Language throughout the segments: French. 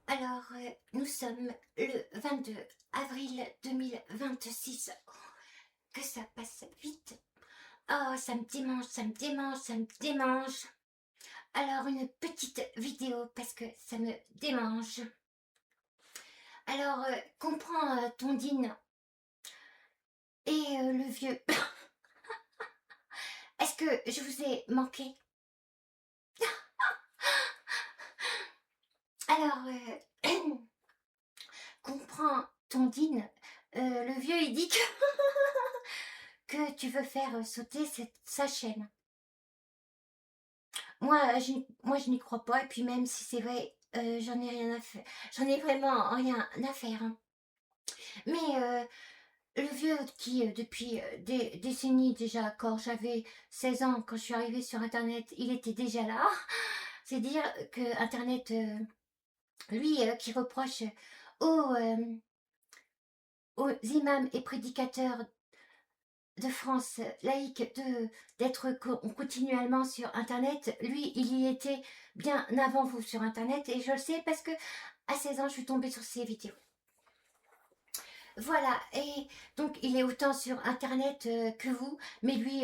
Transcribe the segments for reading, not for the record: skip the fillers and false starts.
Alors, nous sommes le 22 avril 2026. Oh, que ça passe vite. Oh, ça me démange, ça me démange, ça me démange. Alors, une petite vidéo parce que ça me démange. Alors, comprends Tondine et le vieux. Est-ce que je vous ai manqué? Alors, comprends Tondine. Le vieux, il dit que tu veux faire sauter sa chaîne. Moi, je n'y crois pas. Et puis même si c'est vrai, j'en ai rien à faire. J'en ai vraiment rien à faire, hein. Mais le vieux qui, depuis des décennies déjà, quand j'avais 16 ans, quand je suis arrivée sur Internet, il était déjà là. C'est dire que Internet, lui, qui reproche aux, aux imams et prédicateurs de France laïque d'être continuellement sur Internet, lui, il y était bien avant vous sur Internet, et je le sais parce que à 16 ans, je suis tombée sur ses vidéos. Voilà, et donc il est autant sur Internet que vous, mais lui,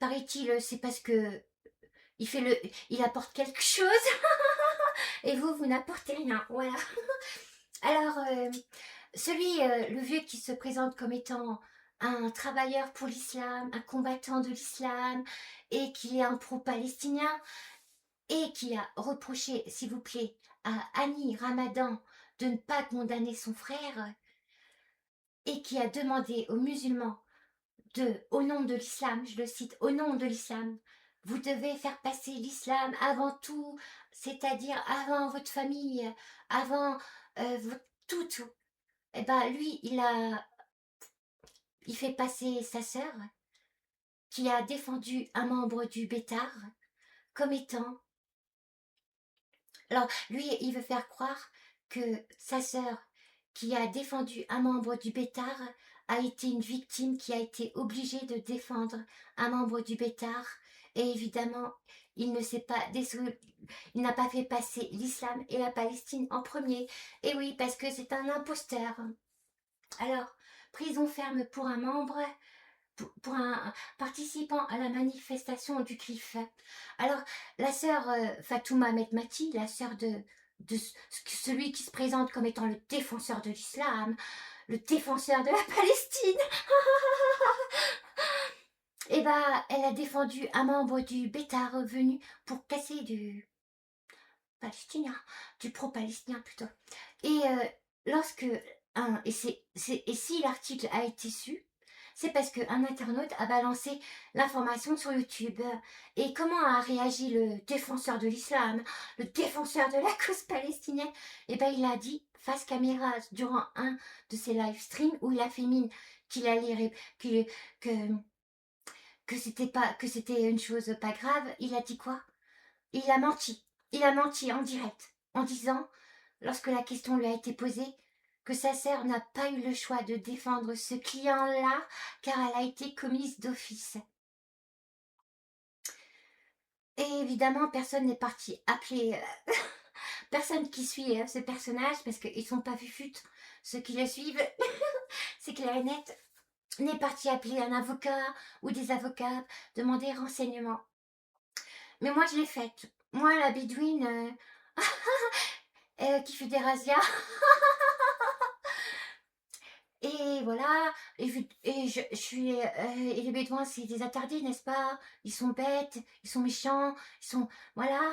paraît-il, c'est parce que il apporte quelque chose, et vous n'apportez rien, voilà. Alors, le vieux qui se présente comme étant un travailleur pour l'islam, un combattant de l'islam, et qui est un pro-palestinien, et qui a reproché, s'il vous plaît, à Annie Ramadan de ne pas condamner son frère, et qui a demandé aux musulmans au nom de l'islam, je le cite, au nom de l'islam, vous devez faire passer l'islam avant tout, c'est-à-dire avant votre famille, avant tout. Eh ben lui, il fait passer sa sœur, qui a défendu un membre du Bétard, comme étant... Alors, lui, il veut faire croire que sa sœur, qui a défendu un membre du Bétard, a été une victime qui a été obligée de défendre un membre du Bétard. Et évidemment, il ne s'est pas il n'a pas fait passer l'islam et la Palestine en premier. Et oui, parce que c'est un imposteur. Alors, prison ferme pour un membre, pour un participant à la manifestation du CRIF. Alors, la sœur Fatouma Medmati, la sœur de celui qui se présente comme étant le défenseur de l'islam, le défenseur de la Palestine, et bah, elle a défendu un membre du Bêta revenu pour casser du palestinien, du pro-palestinien plutôt. Et lorsque et si l'article a été su, c'est parce qu'un internaute a balancé l'information sur YouTube. Et comment a réagi le défenseur de l'islam, le défenseur de la cause palestinienne? Eh ben, il a dit face caméra durant un de ses live streams où il a fait mine qu'il allait que que c'était une chose pas grave. Il a dit quoi? Il a menti. Il a menti en direct en disant, lorsque la question lui a été posée, que sa sœur n'a pas eu le choix de défendre ce client-là car elle a été commise d'office. Et évidemment, personne n'est parti appeler personne qui suit ce personnage, parce qu'ils sont pas fufutes, ceux qui le suivent, c'est clair et net, n'est parti appeler un avocat ou des avocats, demander renseignement. Mais moi, je l'ai faite. Moi, la bidouine qui fait des razzias. Et voilà, je suis... et les bédouins, c'est des attardés, n'est-ce pas? Ils sont bêtes, ils sont méchants, ils sont... Voilà.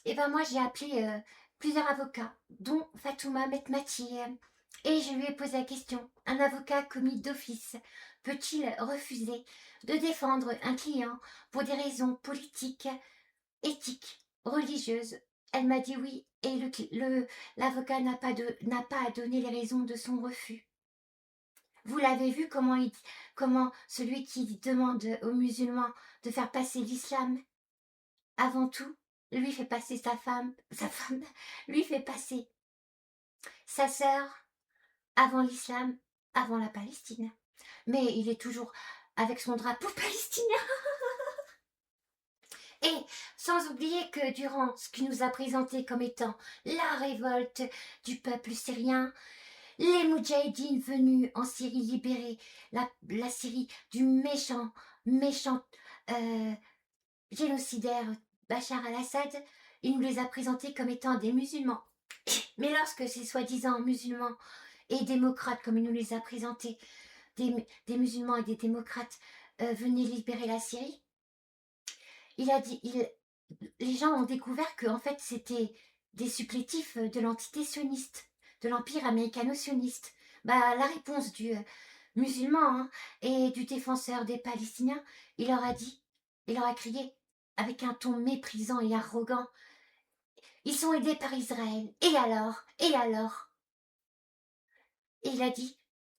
Et ben moi, j'ai appelé plusieurs avocats, dont Fatouma Metmati. Et je lui ai posé la question, un avocat commis d'office peut-il refuser de défendre un client pour des raisons politiques, éthiques, religieuses? Elle m'a dit oui, et l'avocat n'a pas à donner les raisons de son refus. Vous l'avez vu comment celui qui demande aux musulmans de faire passer l'islam avant tout, lui fait passer sa femme, lui fait passer sa sœur avant l'islam, avant la Palestine. Mais il est toujours avec son drapeau palestinien. Et sans oublier que durant ce qu'il nous a présenté comme étant la révolte du peuple syrien, les Moudjahidines venus en Syrie libérer la Syrie du méchant euh, génocidaire Bachar al-Assad, il nous les a présentés comme étant des musulmans. Mais lorsque ces soi-disant musulmans et démocrates, comme il nous les a présentés, des musulmans et des démocrates venaient libérer la Syrie, il a dit, les gens ont découvert que en fait c'était des supplétifs de l'entité sioniste, de l'empire américano-sioniste. Bah, la réponse du musulman et du défenseur des Palestiniens, il leur a dit, il leur a crié avec un ton méprisant et arrogant, ils sont aidés par Israël. Et alors? Et alors? Et il a dit,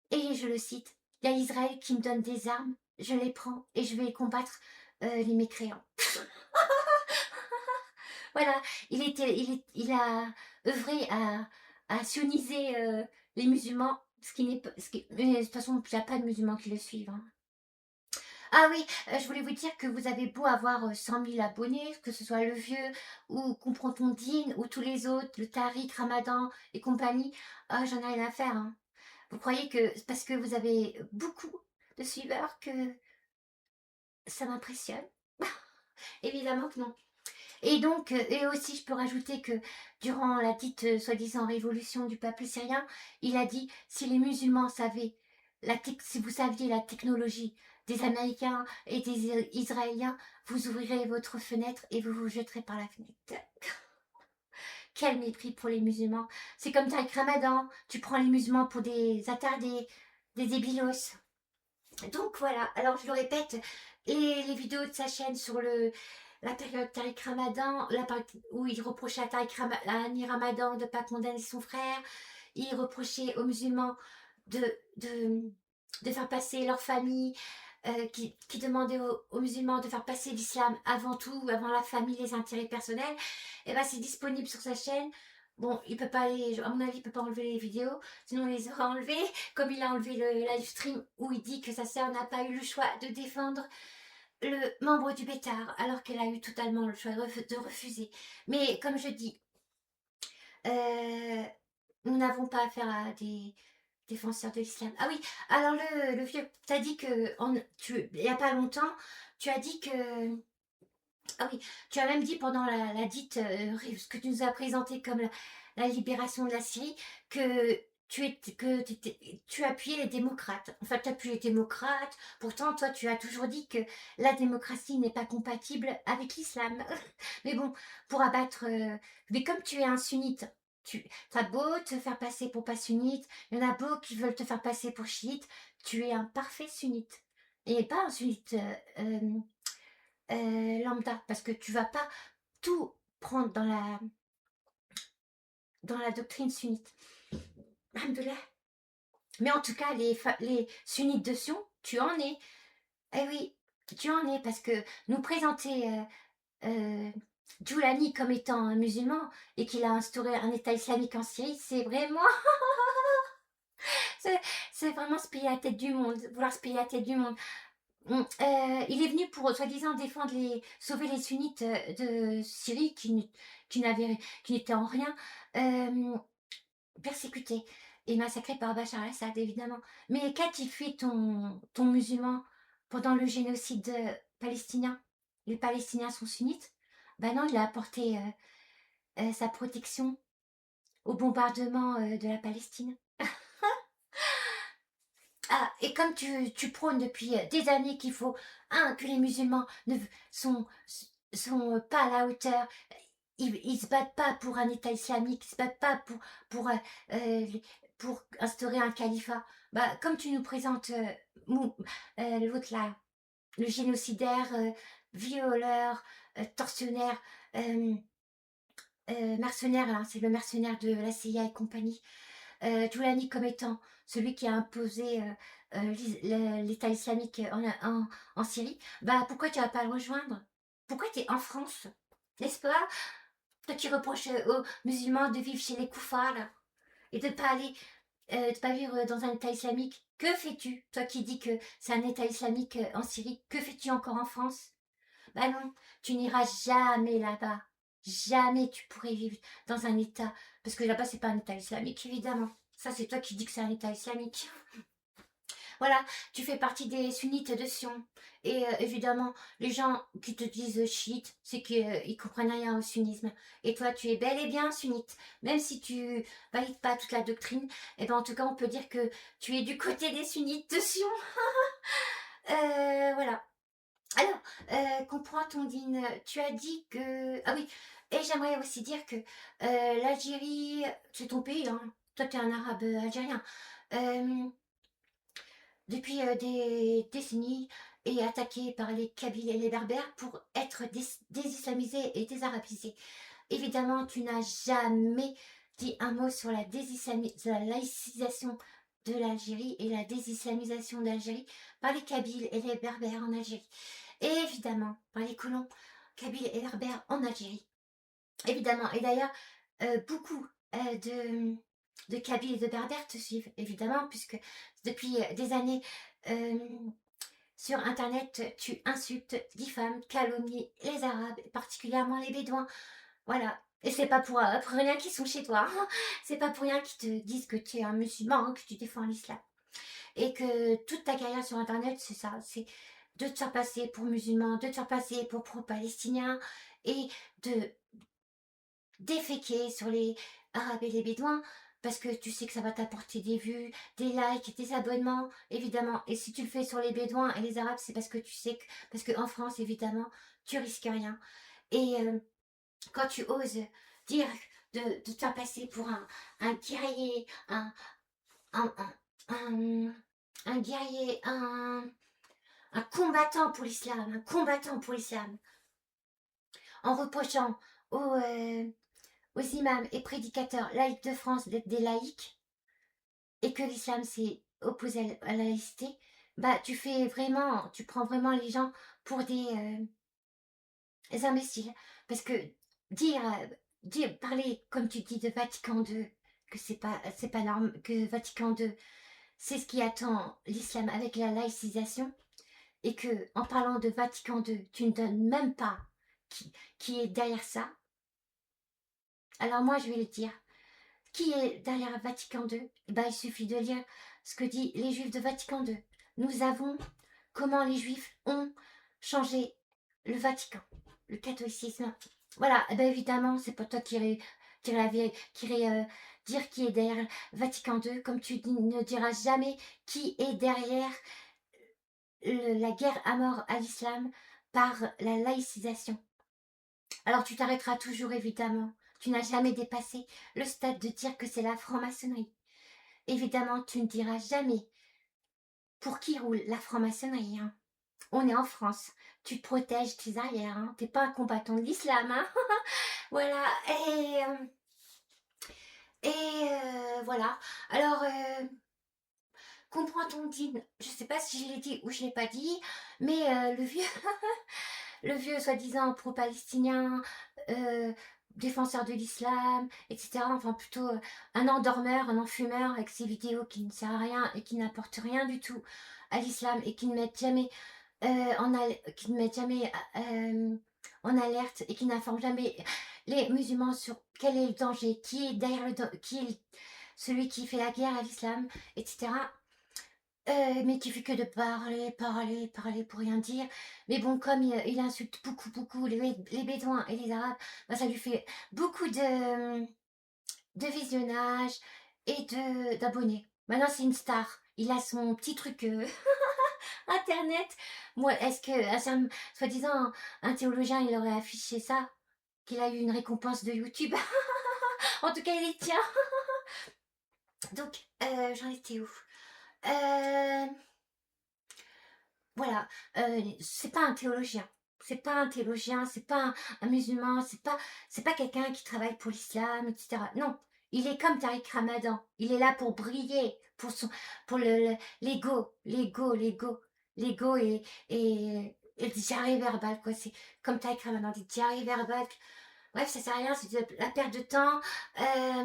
et je le cite, il y a Israël qui me donne des armes, je les prends et je vais combattre les mécréants. Voilà, il a œuvré à sioniser les musulmans, ce qui n'est pas, mais de toute façon, il n'y a pas de musulmans qui le suivent. Hein. Ah oui, je voulais vous dire que vous avez beau avoir 100 000 abonnés, que ce soit le vieux ou Comprends ton Dine ou tous les autres, le Tariq, Ramadan et compagnie, ah, j'en ai rien à faire. Hein. Vous croyez que c'est parce que vous avez beaucoup de suiveurs que ça m'impressionne? Évidemment que non. Et donc, et aussi, je peux rajouter que durant la dite soi-disant révolution du peuple syrien, il a dit si les musulmans savaient, si vous saviez la technologie des Américains et des Israéliens, vous ouvrirez votre fenêtre et vous vous jetterez par la fenêtre. Quel mépris pour les musulmans. C'est comme Tariq Ramadan, tu prends les musulmans pour des attardés, des débilos. Donc voilà, alors je le répète, les vidéos de sa chaîne sur la période Tariq Ramadan, où il reprochait à Annie Ramadan de ne pas condamner son frère, il reprochait aux musulmans de, de, de faire passer leur famille, qui demandait aux musulmans de faire passer l'islam avant tout, avant la famille, les intérêts personnels, et ben c'est disponible sur sa chaîne. Bon, il peut pas aller, à mon avis, il peut pas enlever les vidéos, sinon il les aura enlevées, comme il a enlevé le live stream où il dit que sa sœur n'a pas eu le choix de défendre le membre du Bétard, alors qu'elle a eu totalement le choix de refuser. Mais comme je dis, nous n'avons pas affaire à des défenseurs de l'islam. Ah oui, alors le vieux, t'as dit que, il n'y a pas longtemps, tu as dit que... Ah oui, tu as même dit pendant la dite, ce que tu nous as présenté comme la libération de la Syrie, que tu appuyais les démocrates. Enfin, tu appuies les démocrates. Pourtant, toi, tu as toujours dit que la démocratie n'est pas compatible avec l'islam. Mais bon, pour abattre... mais comme tu es un sunnite, tu as beau te faire passer pour pas sunnite, il y en a beau qui veulent te faire passer pour chiite, tu es un parfait sunnite. Et pas un sunnite lambda, parce que tu vas pas tout prendre dans la doctrine sunnite. Alhamdoulilah. Mais en tout cas, les sunnites de Sion, tu en es. Eh oui, tu en es, parce que nous présenter Djoulani comme étant un musulman et qu'il a instauré un État islamique en Syrie, c'est vraiment... c'est vraiment se payer la tête du monde, vouloir se payer la tête du monde. Il est venu pour, soi-disant, sauver les sunnites de Syrie qui n'étaient en rien persécutés et massacrés par Bachar al-Assad, évidemment. Mais qu'a-t-il fait ton musulman pendant le génocide palestinien? Les Palestiniens sont sunnites? Ben non, il a apporté sa protection au bombardement de la Palestine. Ah, et comme tu prônes depuis des années qu'il faut, que les musulmans sont pas à la hauteur, ils se battent pas pour un État islamique, ils se battent pas pour, euh, pour instaurer un califat. Bah, comme tu nous présentes l'autre là, le génocidaire, violeur, tortionnaire, mercenaire, hein, c'est le mercenaire de la CIA et compagnie. Djoulani comme étant celui qui a imposé l'État islamique en Syrie, bah pourquoi tu vas pas le rejoindre? Pourquoi tu es en France? N'est-ce pas? Toi qui reproches aux musulmans de vivre chez les koufars et de pas aller, de pas vivre dans un État islamique. Que fais-tu? Toi qui dis que c'est un État islamique en Syrie, que fais-tu encore en France? Bah non, tu n'iras jamais là-bas. Jamais tu pourrais vivre dans un État. Parce que là-bas, c'est pas un État islamique, évidemment. Ça, c'est toi qui dis que c'est un État islamique. Voilà, tu fais partie des sunnites de Sion. Et évidemment, les gens qui te disent chiite, c'est qu'ils comprennent rien au sunnisme. Et toi, tu es bel et bien sunnite. Même si tu valides pas toute la doctrine, et ben en tout cas, on peut dire que tu es du côté des sunnites de Sion. Voilà. Alors, comprends ton dîne, tu as dit que... Ah oui, et j'aimerais aussi dire que l'Algérie, c'est ton pays, hein. Toi, tu es un arabe algérien. Euh, Depuis des décennies, est attaqué par les Kabyles et les Berbères pour être désislamisé et désarabisé. Évidemment, tu n'as jamais dit un mot sur la laïcisation de l'Algérie et la désislamisation d'Algérie par les Kabyles et les Berbères en Algérie. Et évidemment, par les colons Kabyles et Berbères en Algérie. Évidemment. Et d'ailleurs, beaucoup de Kabyles et de Berbères te suivent, évidemment, puisque depuis des années, sur Internet, tu insultes, diffames, calomnies les Arabes, particulièrement les Bédouins. Voilà. Et c'est pas pour rien qu'ils sont chez toi. C'est pas pour rien qu'ils te disent que tu es un musulman, que tu défends l'islam. Et que toute ta carrière sur Internet, c'est ça. C'est de te faire passer pour musulman, de te faire passer pour pro-palestinien et de déféquer sur les Arabes et les Bédouins parce que tu sais que ça va t'apporter des vues, des likes, des abonnements, évidemment. Et si tu le fais sur les Bédouins et les Arabes, c'est parce que tu sais que... Parce qu'en France, évidemment, tu risques rien. Et quand tu oses dire de te faire passer pour un guerrier, un, un, un guerrier, un combattant pour l'islam, un combattant pour l'islam, en reprochant aux imams et prédicateurs laïcs de France d'être des laïcs et que l'islam s'est opposé à la laïcité, bah tu prends vraiment les gens pour des imbéciles. Parce que parler comme tu dis de Vatican II, que c'est pas normal, que Vatican II, c'est ce qui attend l'islam avec la laïcisation, et que en parlant de Vatican II, tu ne donnes même pas qui est derrière ça. Alors moi je vais le dire. Qui est derrière Vatican II? Il suffit de lire ce que disent les Juifs de Vatican II. Nous avons comment les Juifs ont changé le Vatican, le catholicisme. Voilà, évidemment, c'est pas toi qui irais dire qui est derrière Vatican II, comme tu ne diras jamais qui est derrière la guerre à mort à l'islam par la laïcisation. Alors tu t'arrêteras toujours, évidemment. Tu n'as jamais dépassé le stade de dire que c'est la franc-maçonnerie. Évidemment, tu ne diras jamais pour qui roule la franc-maçonnerie. Hein. On est en France. Tu te protèges tes arrières. Hein. T'es pas un combattant de l'islam. Hein. Voilà. Voilà. Alors, comprends ton dîne. Je sais pas si je l'ai dit ou je l'ai pas dit, mais le vieux... le vieux soi-disant pro-palestinien, défenseur de l'islam, etc. Enfin plutôt un endormeur, un enfumeur avec ses vidéos qui ne servent à rien et qui n'apportent rien du tout à l'islam et qui ne mettent jamais, en alerte et qui n'informent jamais les musulmans sur quel est le danger, qui est derrière qui est celui qui fait la guerre à l'islam, etc. Mais qui fait que de parler pour rien dire. Mais bon, comme il insulte beaucoup les Bédouins et les Arabes, bah, ça lui fait beaucoup de visionnage et d'abonnés. Maintenant, c'est une star. Il a son petit truc internet. Moi, est-ce que, soi-disant, un théologien, il aurait affiché ça? Qu'il a eu une récompense de YouTube? En tout cas, il y tient. Donc, j'en étais où? Voilà, c'est pas un théologien. C'est pas un théologien, c'est pas un musulman, c'est pas quelqu'un qui travaille pour l'islam, etc. Non, il est comme Tariq Ramadan. Il est là pour briller, pour l'ego et le diarrhée verbale, quoi. C'est comme Tariq Ramadan, des diarrhées verbales. Bref, ça sert à rien, c'est de la perte de temps. Ah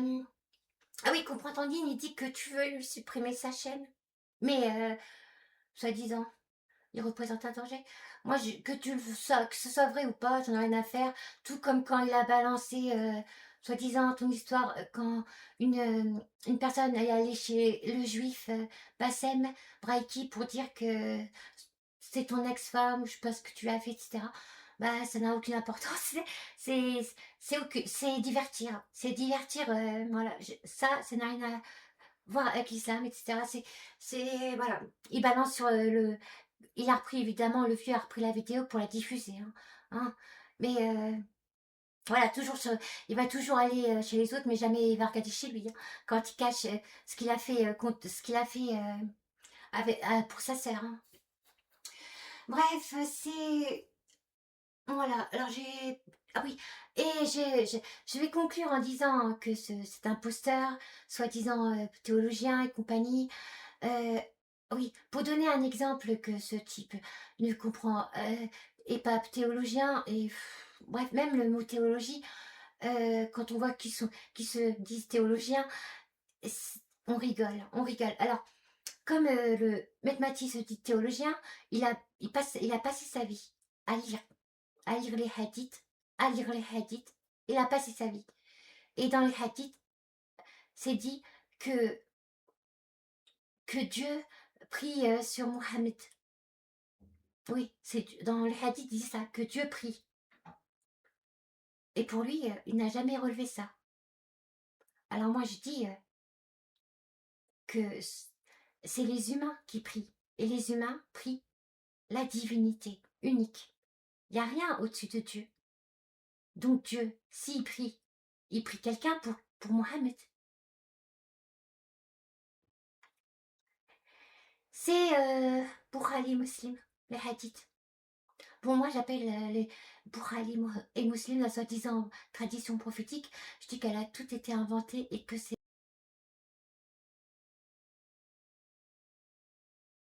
oui, comprends Tandine, il dit que tu veux lui supprimer sa chaîne. Mais, soi-disant. il représente un danger. Moi, que que ce soit vrai ou pas, j'en ai rien à faire. Tout comme quand il a balancé, soi-disant, ton histoire, quand une personne est allée chez le juif Bassem Braiki pour dire que c'est ton ex-femme, ou je sais pas ce que tu as fait, etc. Bah, ça n'a aucune importance. C'est c'est divertir. C'est divertir, voilà. Ça n'a rien à voir avec l'islam, etc. Voilà. Il balance sur il a repris, évidemment, le vieux a repris la vidéo pour la diffuser. Hein. Mais voilà, il va toujours aller chez les autres, mais jamais il va regarder chez lui. Hein, quand il cache ce qu'il a fait, ce qu'il a fait pour sa sœur. Hein. Bref, c'est... Voilà, alors j'ai... Ah oui, et je vais conclure en disant que cet imposteur, soi-disant théologien et compagnie, euh, oui, pour donner un exemple que ce type ne comprend, et pas théologien, et bref, même le mot théologie, quand on voit qu'ils se disent théologiens, on rigole, on rigole. Alors, comme le Maître Mati se dit théologien, il a passé sa vie à lire à lire les hadiths, à lire les hadiths. Il a passé sa vie. Et dans les hadiths, c'est dit que, que Dieu prie sur Mohammed. Oui, dans les hadiths, il dit ça, que Dieu prie. Et pour lui, il n'a jamais relevé ça. Alors moi, je dis que c'est les humains qui prient. Et les humains prient la divinité unique. Il n'y a rien au-dessus de Dieu. Donc Dieu, s'il prie, il prie quelqu'un pour Mohammed. C'est Bukhari Muslim, les hadiths. Bon, moi j'appelle les Bukhari et Muslim la soi-disant tradition prophétique. Je dis qu'elle a tout été inventée et que c'est